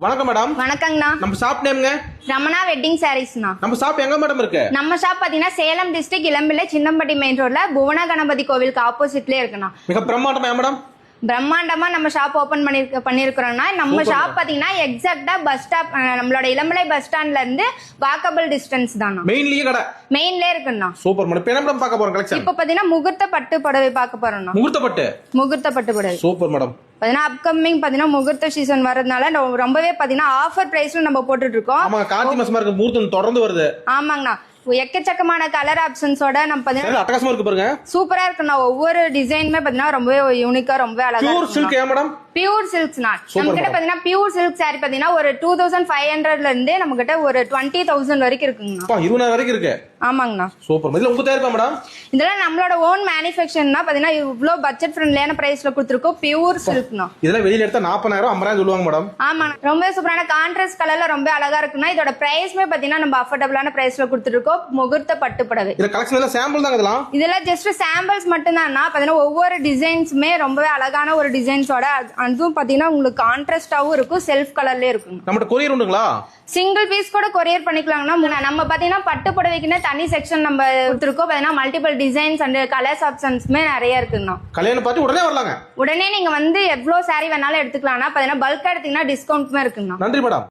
வணக்கம் மேடம். வணக்கங்கண்ணா. நம்ம shop நேம்ங்க? Ramana wedding சாரீஸ்ண்ணா. நம்ம ஷாப் எங்க மேடம் இருக்கு? நம்ம ஷாப் பாத்தீங்கன்னா சேலம் டிஸ்ட்ரிக்ட் இளம்பிள்ளை சின்னம்பட்டி மெயின் ரோட்ல புவன கணபதி கோவிலுக்கு ஆப்போசிட்லயே இருக்குண்ணா. மிக பிரம்மாண்டமா மேடம். பிரம்மாண்டமா நம்ம ஷாப் ஓபன் பண்ணிருக்கிறோம்னா நம்ம ஷாப் பாத்தீங்கன்னா எக்ஸாக்டா பஸ் ஸ்டாப் நம்மளோட இளம்பிள்ளை பஸ் ஸ்டாண்ட்ல இருந்து வாக்கபிள் டிஸ்டன்ஸ் தானா. மெயின்லயே கடை. மெயின்லயே இருக்குண்ணா. Super madam. இப்போ என்ன மேடம் பார்க்க போறோம் கலெக்ஷன்? இப்போ பாத்தீங்கன்னா முகூர்த்த பட்டு புடவை பார்க்க போறோம்ண்ணா. முகூர்த்த பட்டு புடவை. Super madam. பாத்தீங்கன்னா அப்கமிங் பாத்தீங்கன்னா முகூர்த்த சீசன் வரதுனால ரொம்பவே பாத்தீங்கன்னா ஆஃபர் பிரைஸ்ல நம்ம போட்டுட்டு இருக்கோம். ஆமா, கார்த்திகை மாசமா இருக்கு, முகூர்த்தம் தொடர்ந்து வருது. ஆமாங்கண்ணா. எக்கச்சக்கமான கலர் ஆப்ஷன்ஸோட நம்ம பாத்தீங்கன்னா அட்டகாசமா இருக்கு பாருங்க. சூப்பரா இருக்குண்ணா. ஒவ்வொரு டிசைனுமே பாத்தீங்கன்னா ரொம்பவே யூனிக்கா ரொம்ப அழகா பியூர் சில்க் மேடம். பியூர் சில்க்ஸ்னா நம்ம கிட்ட பாத்தீங்கன்னா பியூர் சில்க் சாரி பாத்தீங்கன்னா ஒரு 2500ல இருந்து நம்ம கிட்ட ஒரு 20,000 வரைக்கும் இருக்குங்கண்ணா. 20,000 வரைக்கும் இருக்கு. ஆமாங்கண்ணா. சூப்பர். இதுல உங்க தயாரிப்பா மேடம்? இதெல்லாம் நம்மளோட ஓன் மேனுஃபேக்சர்னா பாத்தீங்கன்னா இவ்ளோ பட்ஜெட் ஃப்ரெண்ட்லியான பிரைஸ்ல கொடுத்துருக்கோம். பியூர் சில்க்னா இதெல்லாம் வெளியில எடுத்தா 40,000 50,000 சொல்லுவாங்க மேடம். ஆமாண்ணா. ரொம்ப சூப்பரான கான்ட்ராஸ்ட் கலர்ல ரொம்ப அழகா இருக்குன்னா இதோட பிரைஸ்மே பாத்தீங்கன்னா நம்ம அஃபோர்டபிளான பிரைஸ்ல கொடுத்துருக்கோம். முகூர்த்த பட்டு புடவை. இந்த கலெக்ஷன் எல்லாம் சாம்பிள் தான். இதெல்லாம் ஜஸ்ட் சாம்பிள்ஸ் மட்டும் தான். பாத்தீங்கன்னா ஒவ்வொரு டிசைன்ஸுமே ரொம்பவே அழகான ஒரு டிசைன்ஸோட அதுவும் பாத்தீங்கன்னா உங்களுக்கு கான்ட்ராஸ்டாவும் இருக்கும், செல்ஃப் கலர்லயே இருக்கும். நம்மட்ட கொரியர் உண்டுங்களா? சிங்கிள் பீஸ் கூட கொரியர் பண்ணிக்கலாம்னா நம்ம பாத்தீங்கன்னா பட்டு புடவைக்குன்னு தனி செக்ஷன் நம்ம கொடுத்துருக்கோம். பாத்தீங்கன்னா மல்டிபிள் டிசைன்ஸ் அண்ட் கலர்ஸ் ஆப்ஷன்ஸ்மே நிறைய இருக்குங்கண்ணா. கல்யாணம் பார்த்து உடனே வரலாங்க. உடனே நீங்க வந்து எவ்வளவு சாரி வேணாலும் எடுத்துக்கலாம்னா பாத்தீங்கன்னா பல்கா எடுத்தீங்கன்னா டிஸ்கவுண்ட்மே இருக்குங்கண்ணா. நன்றி மேடம்.